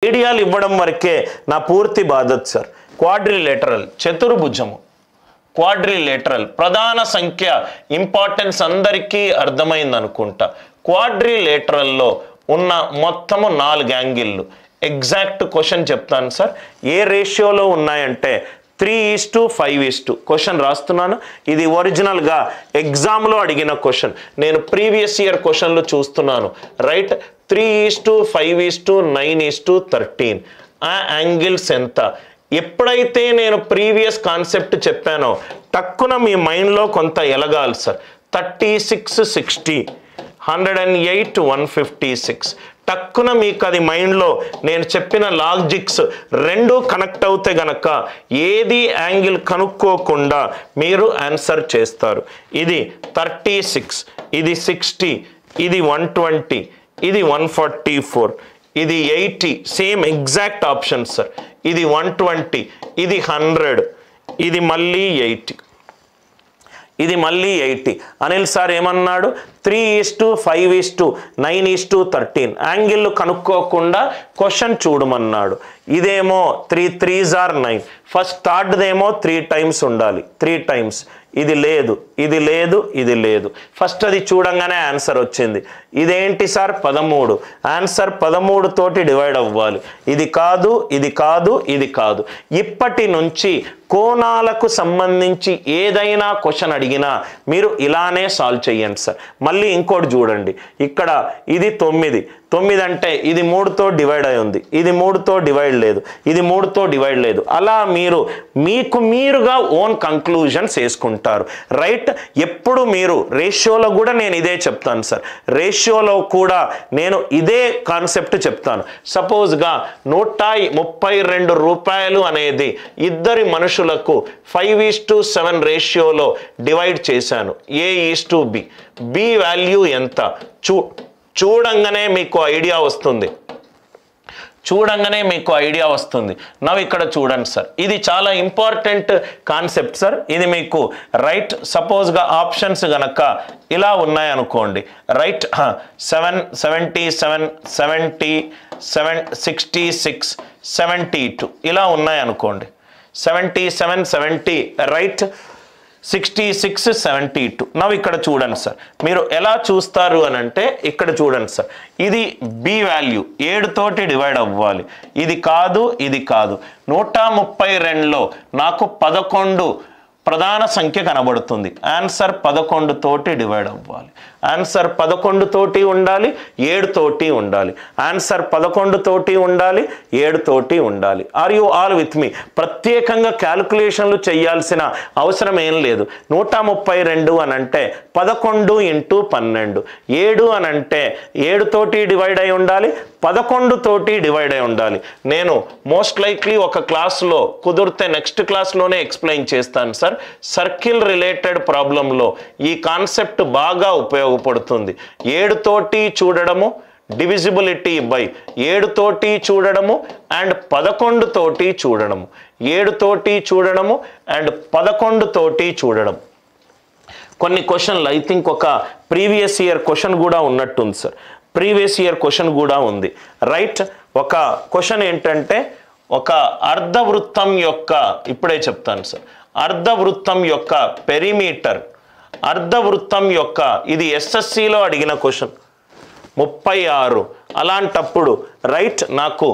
రేడియాలు ఇవ్వడం వరకే నా పూర్తి బాధ్యత సార్. క్వాడ్రిలేటరల్ చతుర్భుజము, క్వాడ్రిలేటరల్ ప్రధాన సంఖ్య ఇంపార్టెన్స్ అందరికీ అర్థమైంది అనుకుంటా. క్వాడ్రిలేటరల్లో ఉన్న మొత్తము 4 యాంగిళ్ళు. ఎగ్జాక్ట్ క్వశ్చన్ చెప్తాను సార్. ఏ రేషియోలో ఉన్నాయంటే 3:5 క్వశ్చన్ రాస్తున్నాను. ఇది ఒరిజినల్గా ఎగ్జామ్లో అడిగిన క్వశ్చన్. నేను ప్రీవియస్ ఇయర్ క్వశ్చన్లు చూస్తున్నాను. రైట్, 3:5:9:13. ఆ యాంగిల్స్ ఎంత? ఎప్పుడైతే నేను ప్రీవియస్ కాన్సెప్ట్ చెప్పానో టక్కున మీ మైండ్లో కొంత ఎలగాలి సార్. 36:60, 108, 156. టక్కున మీకు అది మైండ్లో నేను చెప్పిన లాజిక్స్ రెండు కనెక్ట్ అవుతే గనక ఏది యాంగిల్ కనుక్కోకుండా మీరు ఆన్సర్ చేస్తారు. ఇది 36, ఇది 60, ఇది 120, ఇది 144, ఇది 80. Same exact option sir. ఇది 120, ఇది 100, ఇది మళ్ళీ 80, ఇది మళ్ళీ 80. అనిల్ సార్ ఏమన్నాడు? 3:5:9:13 యాంగిల్ కనుక్కోకుండా క్వశ్చన్ చూడమన్నాడు. ఇదేమో 3 3s are 9. ఫస్ట్ థర్డ్దేమో 3 times ఉండాలి, 3 times. ఇది లేదు, ఇది లేదు, ఇది లేదు. ఫస్ట్ అది చూడంగానే ఆన్సర్ వచ్చింది. ఇదేంటి సార్? 13. ఆన్సర్ 13 తోటి డివైడ్ అవ్వాలి. ఇది కాదు, ఇది కాదు, ఇది కాదు. ఇప్పటి నుంచి కోణాలకు సంబంధించి ఏదైనా క్వశ్చన్ అడిగినా మీరు ఇలానే సాల్వ్ చేయండి సార్. మళ్ళీ ఇంకోటి చూడండి. ఇక్కడ ఇది 9. 9 అంటే ఇది 3తో డివైడ్ అయి ఉంది, ఇది 3తో డివైడ్ లేదు, ఇది 3తో డివైడ్ లేదు. అలా మీరు మీకు మీరుగా ఓన్ కంక్లూజన్స్ వేసుకుంటారు. రైట్, ఎప్పుడు మీరు రేషియోలో కూడా నేను ఇదే చెప్తాను సార్. రేషియోలో కూడా నేను ఇదే కాన్సెప్ట్ చెప్తాను. సపోజ్గా 132 రూపాయలు అనేది ఇద్దరి మనుషులకు 5:7 రేషియోలో డివైడ్ చేశాను. A:B. B వాల్యూ ఎంత? చూడంగానే మీకు ఐడియా వస్తుంది. చూడంగానే మీకు ఐడియా వస్తుంది. నవ్వు ఇక్కడ చూడండి సార్. ఇది చాలా ఇంపార్టెంట్ కాన్సెప్ట్ సార్. ఇది మీకు రైట్ సపోజ్గా ఆప్షన్స్ గనక ఇలా ఉన్నాయనుకోండి. రైట్, 77, 70, 66, 72 ఇలా ఉన్నాయనుకోండి. 77, 70 రైట్, 66, 72. నవ్వు ఇక్కడ చూడండి సార్. మీరు ఎలా చూస్తారు అని అంటే ఇక్కడ చూడండి సార్. ఇది బి వాల్యూ 7 తోటి డివైడ్ అవ్వాలి. ఇది కాదు, ఇది కాదు. 132లో నాకు 11 ప్రధాన సంఖ్య కనబడుతుంది. ఆన్సర్ 11 తోటి డివైడ్ అవ్వాలి. ఆన్సర్ 11 తోటి ఉండాలి, 7 తోటి ఉండాలి. ఆన్సర్ 11 తోటి ఉండాలి, 7 తోటి ఉండాలి. Are you all with me? ప్రత్యేకంగా క్యాలిక్యులేషన్లు చేయాల్సిన అవసరం ఏం లేదు. 132 అని అంటే 11 × 12. 7 అని అంటే 7 తోటి డివైడ్ అయి ఉండాలి, 11 తోటి డివైడ్ అయి ఉండాలి. నేను మోస్ట్ లైక్లీ ఒక క్లాస్లో కుదిరితే నెక్స్ట్ క్లాస్లోనే ఎక్స్ప్లెయిన్ చేస్తాను సార్. సర్కిల్ రిలేటెడ్ ప్రాబ్లంలో ఈ కాన్సెప్ట్ బాగా ఉపయోగపడుతుంది. 7 తోటి చూడడము, డివిజిబిలిటీ బై 7 తోటి చూడడము అండ్ 11 తోటి చూడడము, 7 తోటి చూడడము అండ్ 11 తోటి చూడడం. కొన్ని క్వశ్చన్లు ఐ థింక్ ఒక ప్రీవియస్ ఇయర్ క్వశ్చన్ కూడా ఉన్నట్టుంది సార్. ప్రీవియస్ ఇయర్ క్వశ్చన్ కూడా ఉంది. రైట్, ఒక క్వశ్చన్ ఏంటంటే ఒక అర్ధవృత్తం యొక్క, ఇప్పుడే చెప్తాను సార్, అర్ధవృత్తం యొక్క పెరిమీటర్, అర్ధవృత్తం యొక్క ఇది ఎస్ఎస్సిలో అడిగిన క్వశ్చన్ 36. అలాంటప్పుడు రైట్ నాకు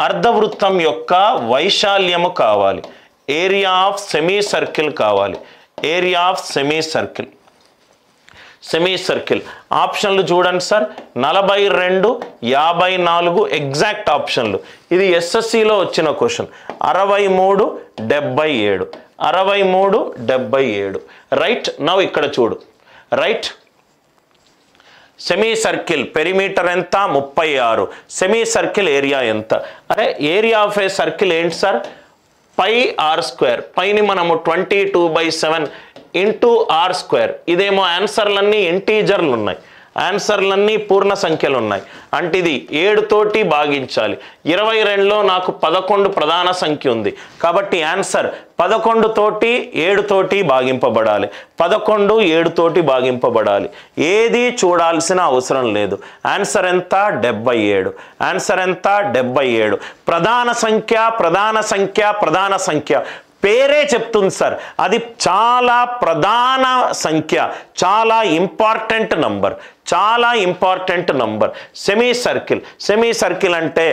అర్ధవృత్తం యొక్క వైశాల్యము కావాలి, ఏరియా ఆఫ్ సెమీ సర్కిల్ కావాలి, area of semi circle. Semi circle ఆప్షన్లు చూడండి సార్. 42, 54 ఎగ్జాక్ట్ ఆప్షన్లు. ఇది ఎస్ఎస్సిలో వచ్చిన క్వశ్చన్. 63, 77, 63, 77. రైట్, నవ్వు ఇక్కడ చూడు. రైట్, సెమీ సర్కిల్ పెరిమీటర్ ఎంత? 36. సెమీ సర్కిల్ ఏరియా ఎంత? అరే ఏరియా ఆఫ్ ఏ సర్కిల్ ఏంటి సార్? πr². పైని మనము 22/7 × r². ఇదేమో ఆన్సర్లన్నీ ఇంటీజర్లు ఉన్నాయి. ఆన్సర్లన్నీ పూర్ణ సంఖ్యలు ఉన్నాయి అంటే ఇది 7 తోటి భాగించాలి 22లో నాకు 11 ప్రధాన సంఖ్య ఉంది కాబట్టి ఆన్సర్ 11 తోటి 7 తోటి భాగింపబడాలి 11 7 తోటి భాగింపబడాలి ఏది చూడాల్సిన అవసరం లేదు ఆన్సర్ ఎంత 77 ఆన్సర్ ఎంత 77 ప్రధాన సంఖ్య పేరే చెప్తుంది సార్ అది చాలా ప్రధాన సంఖ్య చాలా ఇంపార్టెంట్ నంబర్ సెమీ సర్కిల్ అంటే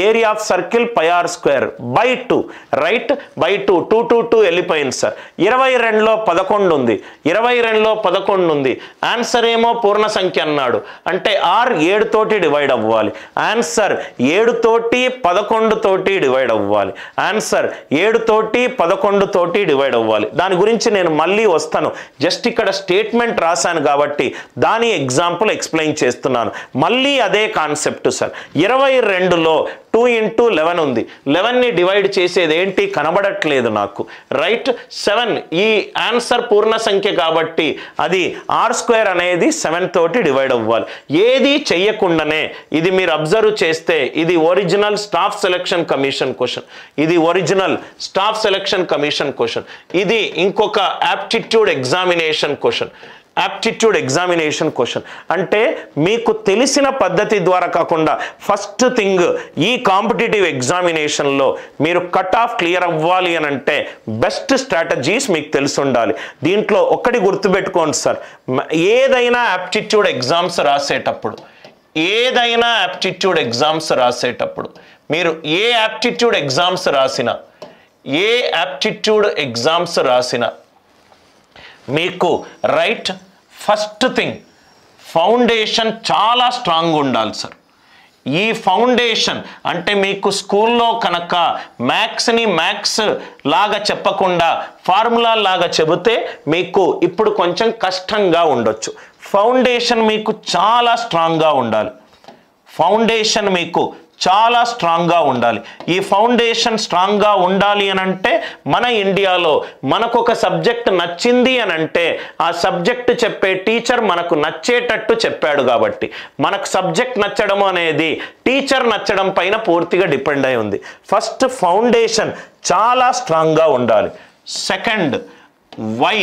area of circle pi r square by 2 right by 2 2 2 2 వెళ్ళిపోయింది సార్ 22లో 11 ఉంది 22లో 11 ఉంది ఆన్సర్ ఏమో పూర్ణ సంఖ్య అన్నాడు అంటే ఆర్ 7 తోటి డివైడ్ అవ్వాలి ఆన్సర్ 7 తోటి 11 తోటి డివైడ్ అవ్వాలి ఆన్సర్ 7 తోటి 11 తోటి డివైడ్ అవ్వాలి దాని గురించి నేను మళ్ళీ వస్తాను జస్ట్ ఇక్కడ స్టేట్మెంట్ రాశాను కాబట్టి దాని ఎగ్జాంపుల్ ఎక్స్ప్లెయిన్ చేస్తున్నాను మళ్ళీ అదే కాన్సెప్ట్ సార్ 22లో 2 into 11 ఉంది 11ని డివైడ్ చేసేది ఏంటి కనబడట్లేదు నాకు రైట్ 7 ఈ ఆన్సర్ పూర్ణ సంఖ్య కాబట్టి అది ఆర్ స్క్వేర్ అనేది 7 తోటి డివైడ్ అవ్వాలి ఏది చెయ్యకుండానే ఇది మీరు అబ్జర్వ్ చేస్తే ఇది original staff selection commission question ఇది ఇంకొక యాప్టిట్యూడ్ ఎగ్జామినేషన్ క్వశ్చన్ అంటే మీకు తెలిసిన పద్ధతి ద్వారా కాకుండా ఫస్ట్ థింగ్ ఈ కాంపిటేటివ్ ఎగ్జామినేషన్లో మీరు కట్ ఆఫ్ క్లియర్ అవ్వాలి అని అంటే బెస్ట్ స్ట్రాటజీస్ మీకు తెలిసి ఉండాలి దీంట్లో ఒక్కటి గుర్తుపెట్టుకోండి సార్ ఏదైనా యాప్టిట్యూడ్ ఎగ్జామ్స్ రాసేటప్పుడు మీరు ఏ యాప్టిట్యూడ్ ఎగ్జామ్స్ రాసినా మీకు రైట్ ఫస్ట్ థింగ్ ఫౌండేషన్ చాలా స్ట్రాంగ్ ఉండాలి సార్ ఈ ఫౌండేషన్ అంటే మీకు స్కూల్లో కనుక మ్యాథ్స్ని మ్యాథ్స్ లాగా చెప్పకుండా ఫార్ములా లాగా చెబితే మీకు ఇప్పుడు కొంచెం కష్టంగా ఉండొచ్చు ఫౌండేషన్ మీకు చాలా స్ట్రాంగ్గా ఉండాలి ఈ ఫౌండేషన్ స్ట్రాంగ్గా ఉండాలి అని అంటే మన ఇండియాలో మనకు ఒక సబ్జెక్ట్ నచ్చింది అని అంటే ఆ సబ్జెక్ట్ చెప్పే టీచర్ మనకు నచ్చేటట్టు చెప్పాడు కాబట్టి మనకు సబ్జెక్ట్ నచ్చడం అనేది టీచర్ నచ్చడం పైన పూర్తిగా డిపెండ్ అయి ఉంది ఫస్ట్ ఫౌండేషన్ చాలా స్ట్రాంగ్గా ఉండాలి సెకండ్ వై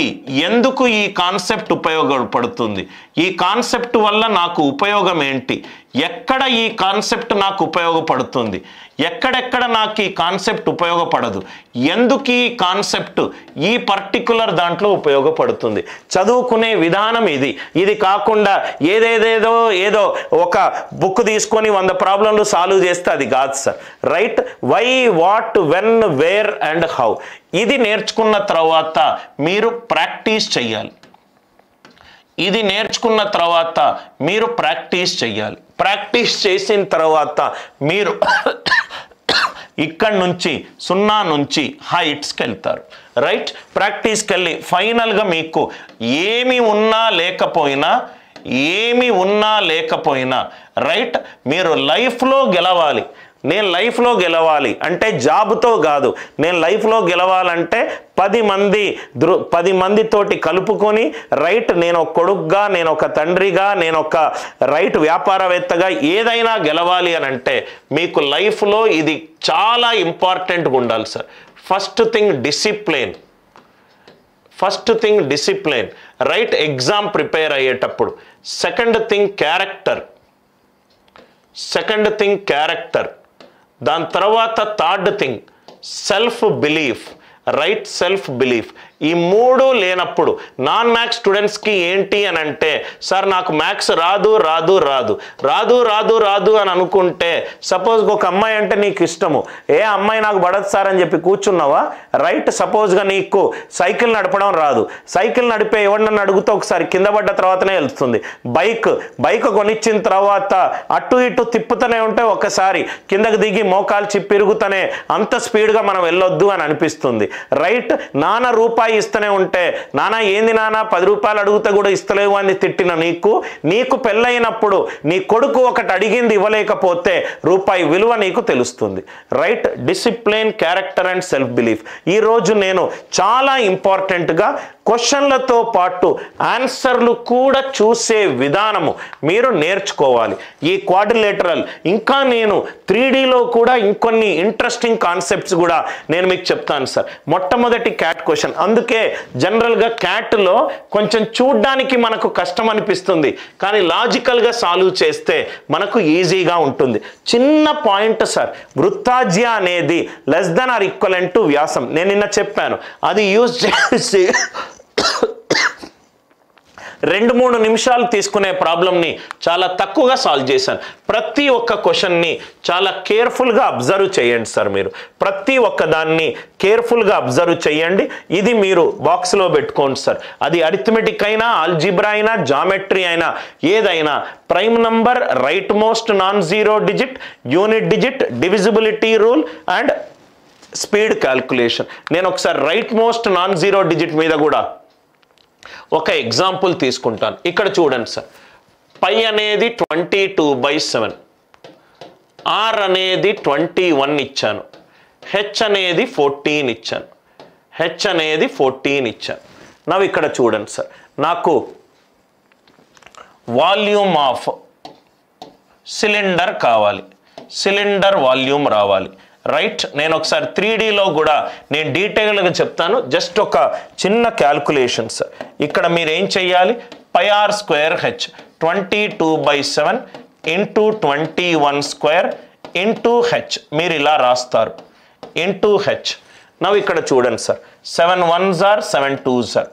ఎందుకు ఈ కాన్సెప్ట్ ఉపయోగపడుతుంది ఈ కాన్సెప్ట్ వల్ల నాకు ఉపయోగం ఏంటి ఎక్కడ ఈ కాన్సెప్ట్ నాకు ఉపయోగపడుతుంది ఎక్కడెక్కడ నాకు ఈ కాన్సెప్ట్ ఉపయోగపడదు ఎందుకు ఈ కాన్సెప్ట్ ఈ పర్టికులర్ దాంట్లో ఉపయోగపడుతుంది చదువుకునే విధానం ఇది కాకుండా ఏదో ఒక బుక్ తీసుకొని 100 ప్రాబ్లంలు సాల్వ్ చేస్తే అది కాదు sir right why what when where and how ఇది నేర్చుకున్న తర్వాత మీరు ప్రాక్టీస్ చేయాలి ప్రాక్టీస్ చేసిన తర్వాత మీరు ఇక్కడ నుంచి 0 నుంచి హైట్స్కి వెళ్తారు రైట్ ప్రాక్టీస్కి వెళ్ళి ఫైనల్గా మీకు ఏమి ఉన్నా లేకపోయినా రైట్ మీరు లైఫ్లో గెలవాలి నేను లైఫ్లో గెలవాలి అంటే జాబ్తో కాదు నేను లైఫ్లో గెలవాలంటే 10 మందితోటి కలుపుకొని రైట్ నేను ఒక కొడుకుగా నేను ఒక తండ్రిగా నేను ఒక రైట్ వ్యాపారవేత్తగా ఏదైనా గెలవాలి అని అంటే మీకు లైఫ్లో ఇది చాలా ఇంపార్టెంట్గా ఉండాలి sir first thing discipline right exam prepare అయ్యేటప్పుడు సెకండ్ థింగ్ క్యారెక్టర్ దాని తర్వాత థర్డ్ థింగ్ సెల్ఫ్ బిలీఫ్ ఈ 3 లేనప్పుడు నాన్ మ్యాథ్స్ స్టూడెంట్స్కి ఏంటి అని అంటే సార్ నాకు మ్యాథ్స్ రాదు అని అనుకుంటే సపోజ్ ఒక అమ్మాయి అంటే నీకు ఇష్టము ఏ అమ్మాయి నాకు పడదు సార్ అని చెప్పి కూర్చున్నావా రైట్ సపోజ్గా నీకు సైకిల్ నడపడం రాదు సైకిల్ నడిపే ఎవరినన్ను అడుగుతూ ఒకసారి కింద పడ్డ తర్వాతనే వెళ్తుంది బైక్ కొనిచ్చిన తర్వాత అటు ఇటు తిప్పుతూనే ఉంటే ఒకసారి కిందకు దిగి మోకాలు చిప్పిరుగుతూనే అంత స్పీడ్గా మనం వెళ్ళొద్దు అని అనిపిస్తుంది రైట్ నాన్న రూపాయి ఇస్తూనే ఉంటే నాన్న ఏంది నాన్న 10 రూపాయలు అడుగుతా కూడా ఇస్తలేవు అని తిట్టిన నీకు పెళ్ళైనప్పుడు నీ కొడుకు ఒకటి అడిగింది ఇవ్వలేకపోతే రూపాయి విలువ నీకు తెలుస్తుంది right discipline character and self belief ఈరోజు నేను చాలా ఇంపార్టెంట్గా క్వశ్చన్లతో పాటు ఆన్సర్లు కూడా చూసే విధానము మీరు నేర్చుకోవాలి. ఈ క్వాడ్రిలేటరల్ ఇంకా నేను 3Dలో కూడా ఇంకొన్ని ఇంట్రెస్టింగ్ కాన్సెప్ట్స్ కూడా నేను మీకు చెప్తాను సార్. మొట్టమొదటి క్యాట్ క్వశ్చన్, అందుకే జనరల్గా క్యాట్లో కొంచెం చూడ్డానికి మనకు కష్టం అనిపిస్తుంది, కానీ లాజికల్గా సాల్వ్ చేస్తే మనకు ఈజీగా ఉంటుంది. చిన్న పాయింట్ సార్, వృత్తాజ్య అనేది less than are equivalent to వ్యాసం. నేను నిన్న చెప్పాను, అది యూజ్ చేసి 2-3 నిమిషాలు తీసుకునే ప్రాబ్లంని చాలా తక్కువగా సాల్వ్ చేశాను. ప్రతి ఒక్క క్వశ్చన్ని చాలా కేర్ఫుల్గా అబ్జర్వ్ చేయండి సార్. మీరు ప్రతి ఒక్క దాన్ని కేర్ఫుల్గా అబ్జర్వ్ చేయండి. ఇది మీరు బాక్స్లో పెట్టుకోండి సార్. అది అరిథమెటిక్ అయినా, ఆల్జిబ్రా అయినా, జామెట్రీ అయినా, ఏదైనా prime number, right most non zero digit, unit digit, divisibility rule and speed calculation. నేను ఒకసారి right most non zero digit మీద కూడా ఒక ఎగ్జాంపుల్ తీసుకుంటాను. ఇక్కడ చూడండి సార్, పై అనేది 22/7, ఆర్ అనేది 21 ఇచ్చాను, హెచ్ అనేది 14 ఇచ్చాను, హెచ్ అనేది 14 ఇచ్చాను. నవ్వు ఇక్కడ చూడండి సార్, నాకు వాల్యూమ్ ఆఫ్ సిలిండర్ కావాలి, సిలిండర్ వాల్యూమ్ రావాలి. రైట్, నేను ఒకసారి 3Dలో కూడా నేను డీటెయిల్గా చెప్తాను. జస్ట్ ఒక చిన్న క్యాల్కులేషన్స్. ఇక్కడ మీరు ఏం చేయాలి, πr²h 22/7 ఇంటూ 21² ఇంటూ హెచ్ మీరు ఇలా రాస్తారు, ఇంటూ హెచ్. నవ్వు ఇక్కడ చూడండి sir, 7 1s are 7 2s are.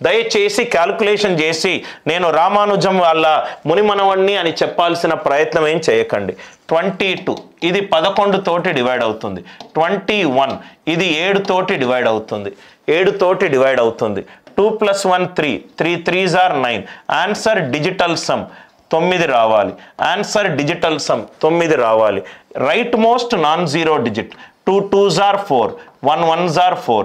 దయచేసి క్యాల్కులేషన్ చేసి నేను రామానుజం వాళ్ళ మునిమనవణ్ణి అని చెప్పాల్సిన ప్రయత్నం ఏం చేయకండి. 22 ఇది 11 తోటి డివైడ్ అవుతుంది, 21 ఇది 7 తోటి డివైడ్ అవుతుంది, 7 తోటి డివైడ్ అవుతుంది. 2 + 1 3, 3 3s are 9. Answer digital sum 9 రావాలి, ఆన్సర్ డిజిటల్ సమ్ 9 రావాలి. Right most non zero digit 2 2s are 4, 1 1s are 4.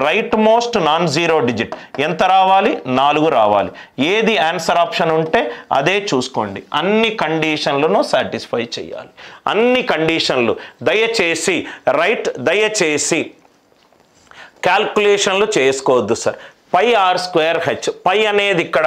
Right most non zero digit ఎంత రావాలి, 4 రావాలి. ఏది ఆన్సర్ ఆప్షన్ ఉంటే అదే చూసుకోండి. అన్ని కండిషన్లను సాటిస్ఫై చేయాలి, అన్ని కండిషన్లు. దయచేసి క్యాల్కులేషన్లు చేసుకోవద్దు సార్. πr²h, పై అనేది ఇక్కడ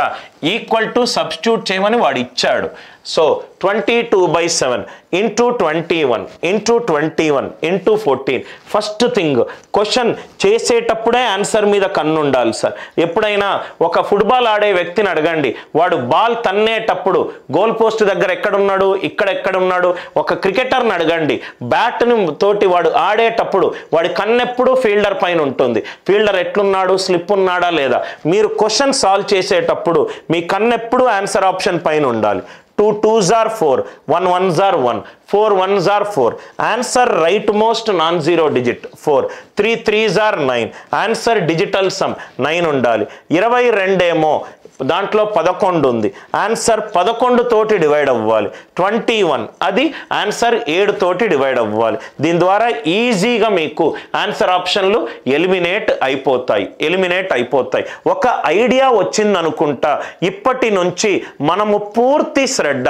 ఈక్వల్ టు సబ్స్టిట్యూట్ చేయమని వాడు ఇచ్చాడు. So 22/7 into 21 into 21 into 14. First thing, question చేసేటప్పుడే ఆన్సర్ మీద కన్ను ఉండాలి సార్. ఎప్పుడైనా ఒక ఫుట్బాల్ ఆడే వ్యక్తిని అడగండి, వాడు బాల్ తన్నేటప్పుడు గోల్ పోస్ట్ దగ్గర ఎక్కడున్నాడు, ఎక్కడున్నాడు. ఒక క్రికెటర్ని అడగండి, బ్యాట్ని తోటి వాడు ఆడేటప్పుడు వాడి కన్నెప్పుడు ఫీల్డర్ పైన ఉంటుంది, ఫీల్డర్ ఎట్లున్నాడు, స్లిప్ ఉన్నాడా లేదా. మీరు క్వశ్చన్ సాల్వ్ చేసేటప్పుడు మీ కన్నెప్పుడు ఆన్సర్ ఆప్షన్ పైన ఉండాలి. 2 2s are 4, 1 1s are 1, 4 1s are 4. Answer right most non zero digit 4, 3 3s are 9. Answer digital sum 9 ఉండాలి. 22 ఏమో దాంట్లో 11 ఉంది, ఆన్సర్ 11 తోటి డివైడ్ అవ్వాలి. 21 అది ఆన్సర్ 7 తోటి డివైడ్ అవ్వాలి. దీని ద్వారా ఈజీగా మీకు ఆన్సర్ ఆప్షన్లు ఎలిమినేట్ అయిపోతాయి. ఒక ఐడియా వచ్చిందనుకుంటా. ఇప్పటి నుంచి మనము పూర్తి శ్రద్ధ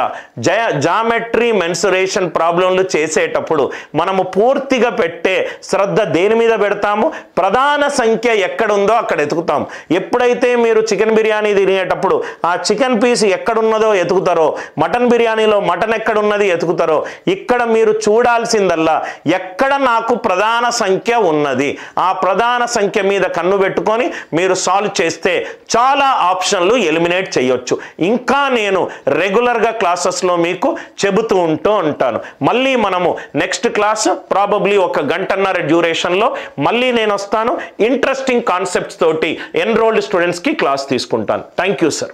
జామెట్రీ మెన్సురేషన్ ప్రాబ్లంలు చేసేటప్పుడు మనము పూర్తిగా పెట్టే శ్రద్ధ దేని మీద పెడతాము, ప్రధాన సంఖ్య ఎక్కడుందో అక్కడ ఎతుకుతాం. ఎప్పుడైతే మీరు చికెన్ బిర్యానీ తినేటప్పుడు ఆ చికెన్ పీస్ ఎక్కడున్నదో ఎతుకుతారో, మటన్ బిర్యానీలో మటన్ ఎక్కడున్నది ఎతుకుతారో, ఇక్కడ మీరు చూడాల్సిందల్లా ఎక్కడ నాకు ప్రధాన సంఖ్య ఉన్నది, ఆ ప్రధాన సంఖ్య మీద కన్ను పెట్టుకొని మీరు సాల్వ్ చేస్తే చాలా ఆప్షన్లు ఎలిమినేట్ చేయొచ్చు. ఇంకా నేను రెగ్యులర్గా క్లాసెస్లో మీకు చెబుతూ ఉంటాను. మళ్ళీ మనము నెక్స్ట్ క్లాస్ ప్రాబబ్లీ 1 గంటన్నర డ్యూరేషన్లో మళ్ళీ నేను వస్తాను. ఇంట్రెస్టింగ్ కాన్సెప్ట్స్ తోటి ఎన్రోల్డ్ స్టూడెంట్స్కి క్లాస్ తీసుకుంటాను. Thank you sir.